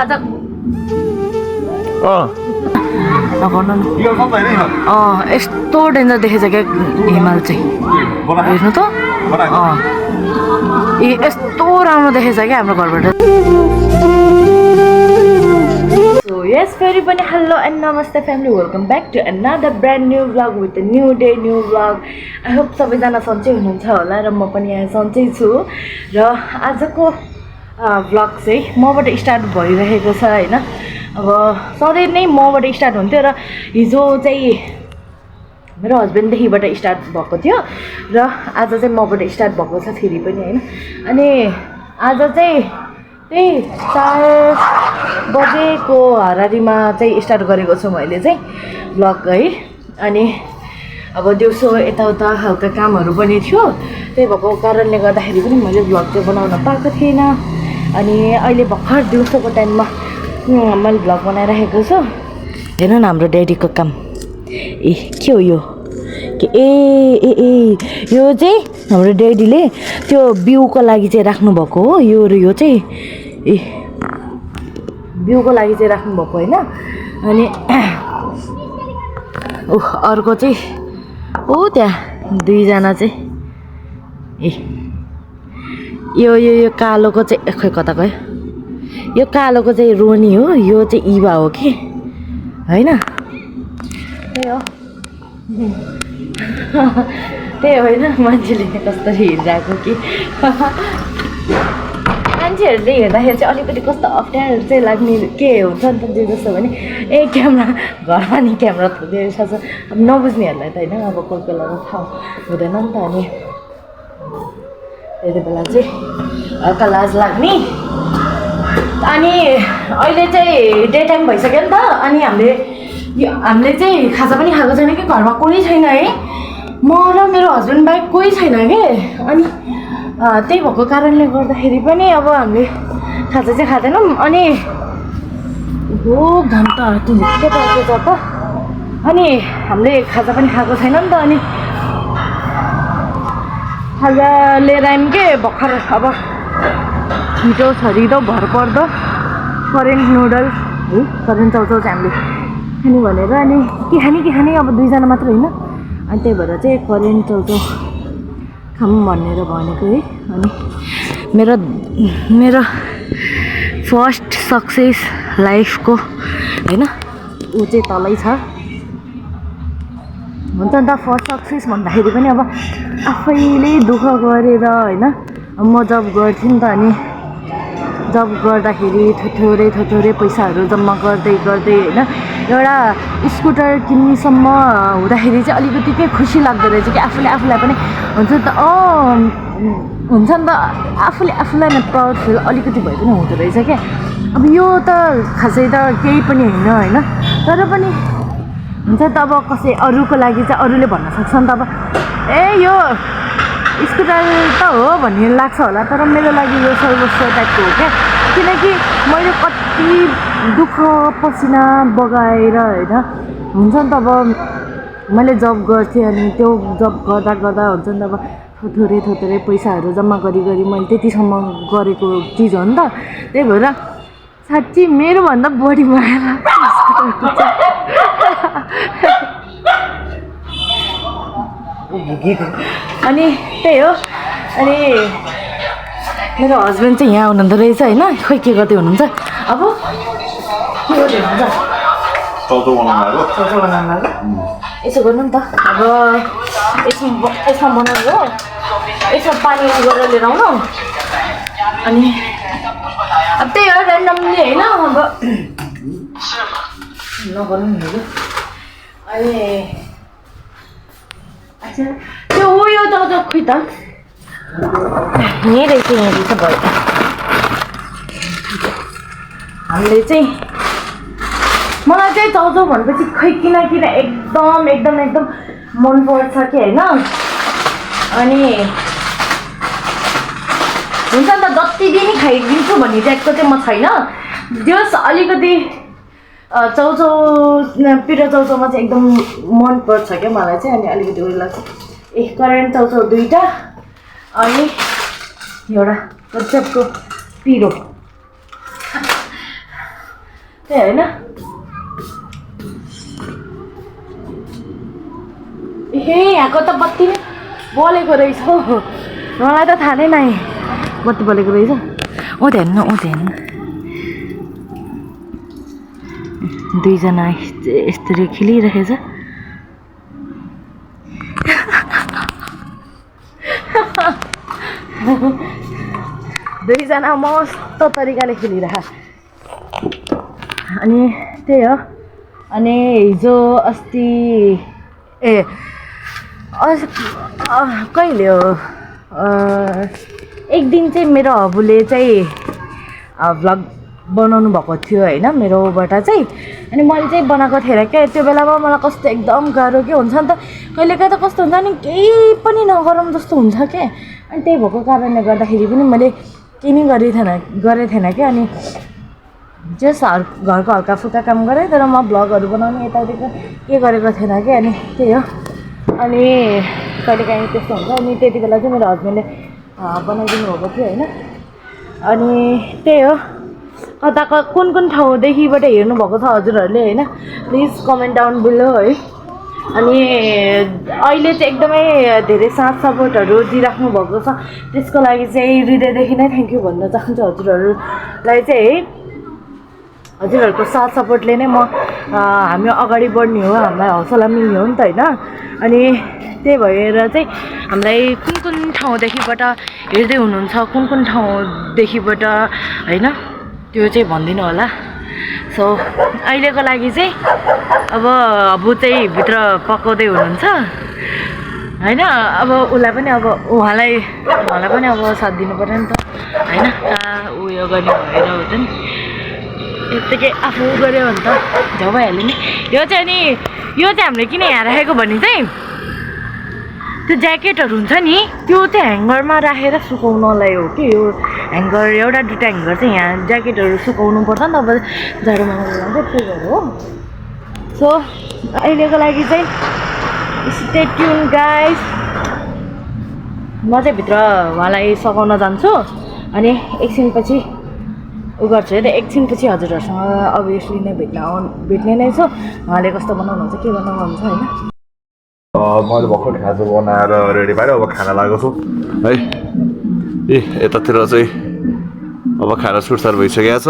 आज नगर्नु नि यस्तो डेन्जर देखेछ क्या हिमाल चाहिँ हेर्नु त यस्तो राम्रो देखेछ क्या हाम्रो घरबाट सो यस फेरि पनि हेलो एन्ड नमस्ते family welcome back to another brand new vlog with a new day new vlog I hope सबैजना सन्चै हुनुहुन्छ होला र म पनि यहाँ सन्चै छु र आजको भ्लग चाहिँ मबाट स्टार्ट भइरहेको छ होइन अब सधैँ नै मबाट स्टार्ट हुन्थ्यो र हिजो चाहिँ मेरो हस्बेन्डदेखिबाट स्टार्ट भएको थियो र आज चाहिँ मबाट स्टार्ट भएको छ फेरि पनि होइन अनि आज चाहिँ त्यही 4 बजेको हारारीमा चाहिँ स्टार्ट गरेको छु मैले चाहिँ भ्लग है अनि अब दिउँसो यताउता हल्का कामहरू पनि थियो त्यही भएको कारणले गर्दाखेरि पनि मैले भ्लग चाहिँ बनाउन पाएको थिएन अनि अहिले भर्खर दिउँसोको टाइममा मैले भ्लग बनाइरहेको छु हेर्नु न हाम्रो ड्याडीको काम ए के हो यो के ए ए ए यो चाहिँ हाम्रो ड्याडीले त्यो बिउको लागि चाहिँ राख्नुभएको हो यो र यो चाहिँ ए बिउको लागि चाहिँ राख्नुभएको होइन अनि अर्को चाहिँ ओ त्यहाँ दुईजना चाहिँ ए यो यो यो कालोको चाहिँ खोइ कता गयो यो कालोको चाहिँ रोनी हो यो चाहिँ इवा हो कि होइन त्यही हो त्यही होइन मान्छेले कस्तो हेरिरहेको कि मान्छेहरूले हेर्दाखेरि चाहिँ अलिकति कस्तो अप्ठ्यारो चाहिँ लाग्ने के हुन्छ नि त जे जस्तो भने ए क्यामेरा घरमा नि क्यामेरा थुँदैछ अब नबुझ्नेहरूलाई त होइन अब कोही बेला थाहा हुँदैन नि त अनि त्यति बेला चाहिँ हल्का लाज लाग्ने अनि अहिले चाहिँ डे टाइम भइसक्यो नि त अनि हामीले चाहिँ खाजा पनि खाएको छैन कि घरमा कोही छैन है म र मेरो हस्बेन्ड बाहेक कोही छैन कि अनि त्यही भएको कारणले गर्दाखेरि पनि अब हामीले खाजा चाहिँ खाँदैनौँ अनि हो घाम त त्यो के पर्छ त अनि हामीले खाजा पनि खाएको छैन नि त अनि खाजा लिएर आयौँ के भर्खर अब छिटो छरिदो भर पर्दो करेन्ट नुडल्स है करेन्ट चाउचाउ चाहिँ हामीले खाने भनेर अनि के खाने अब दुईजना मात्र होइन अनि त्यही भएर चाहिँ करेन्ट चाउचाउ खाऊँ भनेर भनेको है अनि मेरो फर्स्ट सक्सेस लाइफको होइन ऊ चाहिँ तलै छ हुन्छ नि त फर्स्ट सक्सेस भन्दाखेरि पनि अब आफैले दुःख गरेर होइन म जब गर्थेँ नि त अनि जब गर्दाखेरि थोरै पैसाहरू जम्मा गर्दै होइन एउटा स्कुटर किन्नेसम्म हुँदाखेरि चाहिँ अलिकति के खुसी लाग्दो रहेछ कि आफूलाई पनि हुन्छ नि त हुन्छ नि त आफूलाई नै प्राउड फिल अलिकति भए पनि हुँदो रहेछ क्या अब यो त खासै त केही पनि होइन तर पनि हुन्छ त अब कसै अरूको लागि चाहिँ अरूले भन्न सक्छ नि त अब ए यो स्कुटर त हो भन्ने लाग्छ होला तर मेरो लागि यो सर्वस्व टाइपको हो क्या किनकि मैले कति दुःख पसिना बगाएर होइन हुन्छ नि त अब मैले जब गर्थेँ अनि त्यो जब गर्दा हुन्छ नि त अब थोरै पैसाहरू जम्मा गरी मैले त्यतिसम्म गरेको चिज हो नि त त्यही भएर साँच्ची मेरोभन्दा बढी माया अनि त्यही हो अनि मेरो हस्बेन्ड चाहिँ यहाँ हुनुहुँदो रहेछ होइन खोइ के गर्दै हुनुहुन्छ अब के गर्दै हुनुहुन्छ चाउचाउ बनाउनु यसो गर्नु नि त अब यसमा बनाउनु हो यसमा पानी गरेर लिएर आउनु अनि अब त्यही हो ऱ्यान्डमली होइन अब नगर्नु नि अनि त्यो उयो चाउचाउ खोइ त यहीँ रहेछ भयो हामीले चाहिँ मलाई चाहिँ चाउचाउ भनेपछि खोइ किन एकदम मनपर्छ कि होइन अनि हुन्छ नि त जति दिन खाइदिन्छु भन्ने टाइपको चाहिँ म छैन जस अलिकति पिरो चाउचाउमा चाहिँ एकदम मनपर्छ क्या मलाई चाहिँ अनि अलिकति उयो लाग्छ ए करेन्ट चाउचाउ 2टा अनि एउटा गजबको पिरो त्यही होइन ए यहाँको त बत्ती नै बलेको रहेछ मलाई त थाहा नै नै बत्ती बलेको रहेछ ऊ ध्यान दुईजना यस्तरी खेलिरहेछ दुईजना मस्त तरिकाले खेलिरह अनि त्यही हो अनि हिजो अस्ति कहिले हो एक दिन चाहिँ मेरो हबुले चाहिँ भ्लग बनाउनु भएको थियो होइन मेरोबाट चाहिँ अनि मैले चाहिँ बनाएको थिएँ क्या त्यो बेलामा मलाई कस्तो एकदम गाह्रो के हुन्छ नि त कहिलेकाहीँ त कस्तो हुन्छ नि केही पनि नगरौँ जस्तो हुन्छ क्या अनि त्यही भएको कारणले गर्दाखेरि पनि मैले केही नै गरेको थिएन क्या अनि जस्ट घरको हल्का फुल्का काम गरेँ तर म भ्लगहरू बनाउने यताउतिको के गरेको थिएन क्या अनि त्यही हो अनि कहिलेकाहीँ त्यस्तो हुन्छ अनि त्यति बेला चाहिँ मेरो हस्बेन्डले बनाइदिनु भएको थियो होइन अनि त्यही हो कता कुन ठाउँदेखिबाट हेर्नुभएको छ हजुरहरूले होइन प्लिज कमेन्ट डाउन बिलो है अनि अहिले चाहिँ एकदमै धेरै साथ सपोर्टहरू दिइराख्नु भएको छ त्यसको लागि चाहिँ हृदयदेखि नै थ्याङ्क यू भन्न चाहन्छु हजुरहरूलाई चाहिँ है हजुरहरूको साथ सपोर्टले नै हामी अगाडि बढ्ने हो हामीलाई हौसला मिल्ने हो नि त होइन अनि त्यही भएर चाहिँ हामीलाई कुन ठाउँदेखिबाट हेर्दै हुनुहुन्छ कुन ठाउँदेखिबाट होइन त्यो चाहिँ भनिदिनु होला सो अहिलेको लागि चाहिँ अब चाहिँ भित्र पकाउँदै हुनुहुन्छ होइन अब उसलाई पनि अब उहाँलाई पनि अब साथ दिनु पर्यो नि त होइन उयो गर्ने भएर हुन्छ नि यत्तिकै आफू गऱ्यो भने त झ्याउ भइहाल्यो नि यो चाहिँ हामीले किन यहाँ राखेको भने चाहिँ त्यो ज्याकेटहरू हुन्छ नि त्यो चाहिँ ह्याङ्गरमा राखेर सुकाउनलाई हो कि यो ह्याङ्गर एउटा दुइटा ह्याङ्गर चाहिँ यहाँ ज्याकेटहरू सुकाउनु पर्छ नि त अब जाडो महिनाको बेला चाहिँ त्यही भएर हो सो अहिलेको लागि चाहिँ स्टे ट्युन गाइस म चाहिँ भित्र उहाँलाई सघाउन जान्छु अनि एकछिनपछि उ गर्छु है त एकछिनपछि हजुरहरूसँग अभियसली नै भेट्ने नै छु उहाँले कस्तो बनाउनुहुन्छ के बनाउनुहुन्छ होइन मैले भर्खर खाजा बनाएर रेडी पारेँ अब खाना लागेको छु है ए यतातिर चाहिँ अब खाना सुटसार भइसकेको छ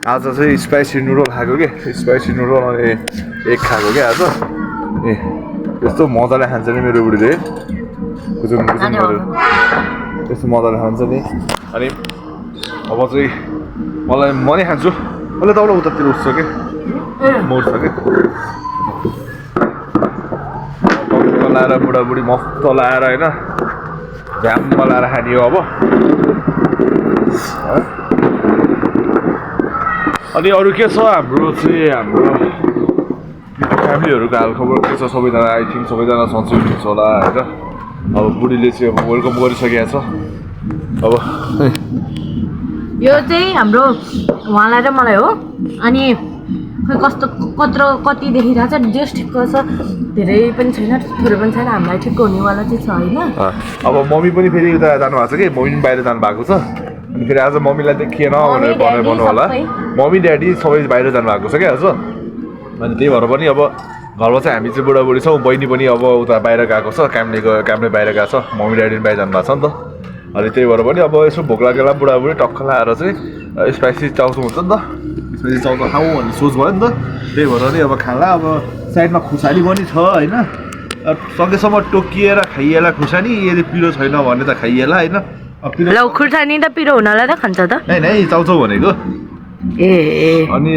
आज चाहिँ स्पाइसी नुडल खाएको कि स्पाइसी नुडल अनि एग खाएको क्या आज ए यस्तो मजाले खान्छ नि मेरो बुढीले कुचुङ गरेर यस्तो मजाले खान्छ नि अनि अब चाहिँ मलाई म नै खान्छु मैले तपाईँलाई उतातिर उठ्छ कि म उठ्छ कि लाएर बुढाबुढी मस्त लाएर होइन झ्याममा लाएर खाने हो अब अनि अरू के छ हाम्रो फ्यामिलीहरूको हालखबर के छ सबैजना आई थिङ्क सबैजना सन्चै हुनुहुन्छ होला होइन अब बुढीले चाहिँ अब वेलकम गरिसकेको छ अब यो चाहिँ हाम्रो उहाँलाई र मलाई हो अनि खै कति देखिरहेको छ जस ठिक्क छ धेरै पनि छैन थोरै पनि छैन हामीलाई ठिक्क हुनेवाला चाहिँ छ होइन अब मम्मी पनि फेरि उता जानुभएको छ कि मम्मी पनि बाहिर जानुभएको छ अनि फेरि आज मम्मीलाई देखिएन भनेर भन्नु होला मम्मी ड्याडी सबै बाहिर जानुभएको छ क्या आज अनि त्यही भएर पनि अब घरमा चाहिँ हामी चाहिँ बुढाबुढी छौँ बहिनी पनि अब उता बाहिर गएको छ कामले बाहिर गएको छ मम्मी ड्याडी पनि बाहिर जानुभएको छ नि त अनि त्यही भएर पनि अब यसो भोक लागेला बुढाबुढी टक्क लाएर चाहिँ स्पाइसी चाउचाउ हुन्छ नि त स्पाइसी चाउचाउ खाउँ भन्ने सोच भयो नि त त्यही भएर नि अब खाला अब साइडमा खुर्सानी पनि छ होइन सकेसम्म टोकिएर खाइएला खुर्सानी यदि पिरो छैन भने त खाइएला होइन खुर्सानी त पिरो हुनलाई त खान्छ त नै चाउचाउ भनेको ए अनि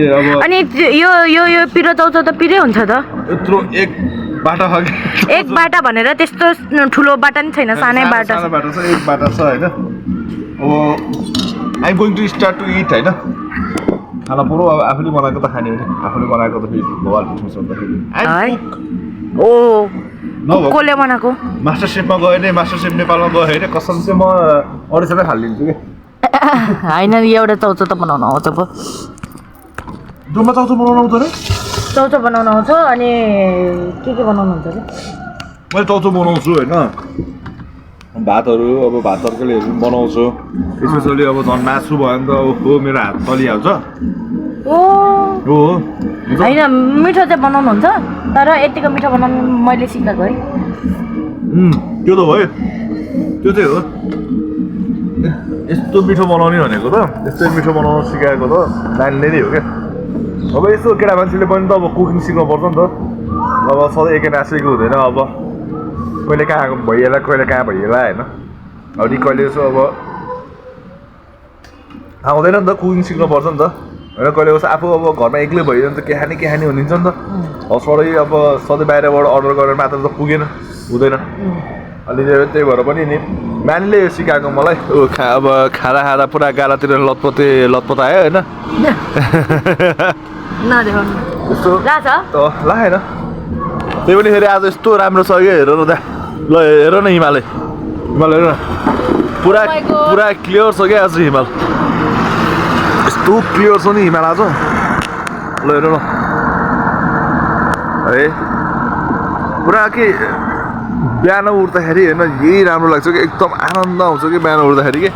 यो पिरो चाउचाउ त पिरै हुन्छ त यत्रो एक बाटा भनेर त्यस्तो ठुलो बाटा नि छैन सानै बाटा छ एक बाटा छ होइन अब I am going to start to it होइन खाना पुरो अब आफूले बनाएको त खाने हो नि आफूले बनाएको त फेरि भगवान कसले बनाएको मास्टर सेफमा गयो भने मास्टर सेफ नेपालमा गयो होइन कसम चाहिँ म अरूसँगै हालिदिन्छु कि होइन एउटा चाउचाउ त बनाउन आउँछ पो डुम्बा चाउचाउ बनाउन आउँछ अरे चाउचाउ बनाउन आउँछ अनि के बनाउनुहुन्छ अरे मैले चाउचाउ बनाउँछु होइन भातहरू अब भात तरकारीहरू पनि बनाउँछु स्पेसली अब झन् मासु भयो भने त ओहो मेरो हात तलिहाल्छ हो होइन मिठो चाहिँ बनाउनुहुन्छ तर यतिको मिठो बनाउनु मैले सिकाएको है त्यो त भयो त्यो चाहिँ हो यस्तो मिठो बनाउने भनेको त यस्तै मिठो बनाउन सिकाएको त नानीले नै हो क्या अब यस्तो केटा मान्छेले पनि त अब कुकिङ सिक्नुपर्छ नि त अब सधैँ एकै नासेको हुँदैन अब कहिले कहाँ भइएला कहिले कहाँ भइएला होइन अनि कहिले यसो अब आउँदैन नि त कुकिङ सिक्नुपर्छ नि त होइन कहिले कसो आफू अब घरमा एक्लै भइरहन्छ त के खाने हुनुहुन्छ नि त सधैँ अब सधैँ बाहिरबाट अर्डर गरेर मात्र त पुगेन हुँदैन अनि त्यही भएर पनि नि नानीले सिकाएको मलाई अब खाँदा पुरा गालातिर लतपत आयो होइन यस्तो लागेन त्यही पनि फेरि आज यस्तो राम्रो छ कि हेर न दा ल हेर न हिमाल हेर न पुरा क्लियर छ क्या आज हिमाल यस्तो क्लियर छ नि हिमाल आज ल हेर न है पुरा के बिहान उठ्दाखेरि होइन यही राम्रो लाग्छ कि एकदम आनन्द आउँछ कि बिहान उठ्दाखेरि कि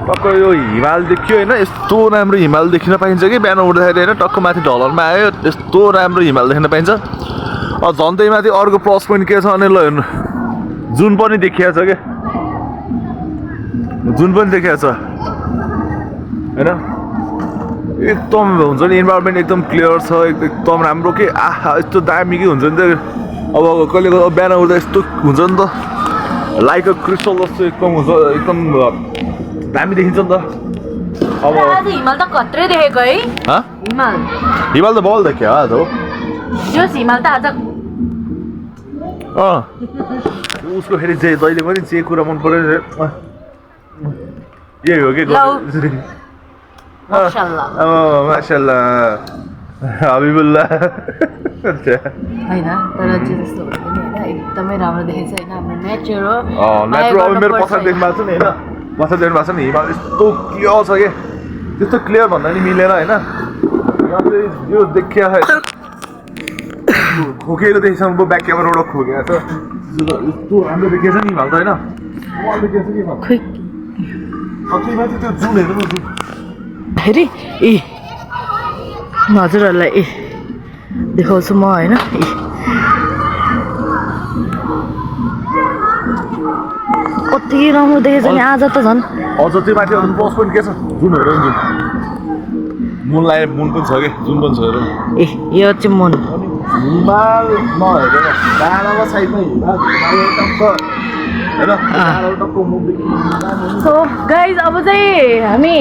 टक्क यो हिमाल देखियो होइन यस्तो राम्रो हिमाल देखिन पाइन्छ कि बिहान उठ्दाखेरि होइन टक्क माथि ढलनमा आयो यस्तो राम्रो हिमाल देख्न पाइन्छ झन्डै माथि अर्को प्लस पोइन्ट के छ भने ल हेर्नु जुन पनि देखिया छ क्या छ होइन एकदम हुन्छ नि इन्भाइरोमेन्ट एकदम क्लियर छ एकदम राम्रो कि आहा यस्तो दामी कि हुन्छ नि त अब कहिले बिहान उठ्दा यस्तो हुन्छ नि त लाइक अ क्रिस्टल जस्तो एकदम हुन्छ एकदम दामी देखिन्छ नि त अब हिमाल त कत्रै देखेको है हिमाल त बल देख्यो आज हो हिमाल त आज उसको फेरि जहिले पनि जे कुरा मन पऱ्यो यही हो कि माशाल्लाह हबिबुल्लाह होइन तर चाहिँ जस्तो पनि होइन एकदमै राम्रो देखेको छ होइन हाम्रो नेचर हो नेचर अब मेरो पछाडि देख्नु भएको छ नि होइन पछाडि देख्नु भएको छ नि हिमाल यस्तो क्लियर छ कि त्यस्तो क्लियर भन्दा नि मिलेन होइन यहाँ चाहिँ यो देखिया खोकेको देखिसम्म ब्याक क्यामेराबाट खोकेको छ यस्तो राम्रो देखिएछ नि हिमाल त होइन देखिएछ कि माथि त्यो जुन हेर्नु न जुन हेरी ए हजुरहरूलाई देखाउँछु म होइन कति राम्रो देखेछ नि आज त झन् अझ त्यो माथि प्लस पोइन्ट के छ जुन हेर जुन मुनलाई मुन पनि छ कि जुन पनि छ हेर यो चाहिँ मुन हिमाल नहेरेर डाँडामा साइडमा हिमाल सो गाइज अब चाहिँ हामी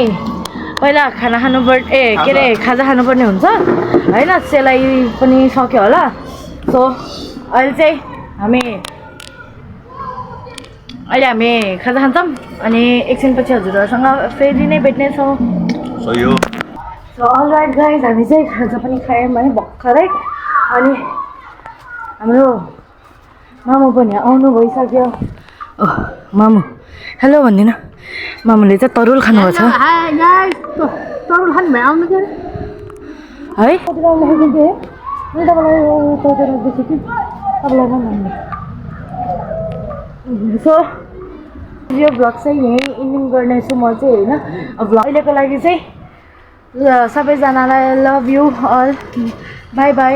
पहिला खाना खानुपर्ने के अरे खाजा खानुपर्ने हुन्छ होइन सेलाइ पनि सक्यो होला सो अहिले चाहिँ हामी खाजा खान्छौँ अनि एकछिनपछि हजुरहरूसँग फेरि नै भेट्नेछौँ सो अलराइट गाइज हामी चाहिँ खाजा पनि खायौँ है भर्खरै अनि हाम्रो मामु पनि आउनु भइसक्यो मामु हेलो भन्दिनँ मामुले चाहिँ तरुल खानुभएको छ तरुल खानु भयो आउनु के है कति राम्रो खाइदिन्थेँ है मैले तपाईँलाई तरुल राख्दैछु कि तपाईँलाई नमान्नु सो यो भ्लग चाहिँ यहीँ इन्डिङ गर्नेछु म चाहिँ होइन भ्लग अहिलेको लागि चाहिँ सबैजनालाई love you all bye bye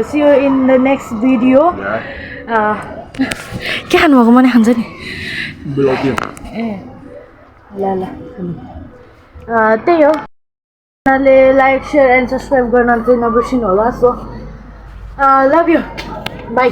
see you in the next video के खानुभएको मैले खान्छ नि ए ल त्यही हो लाइक सेयर एन्ड सब्सक्राइब गर्न चाहिँ नबिर्सिनु होला सो लभ यु बाई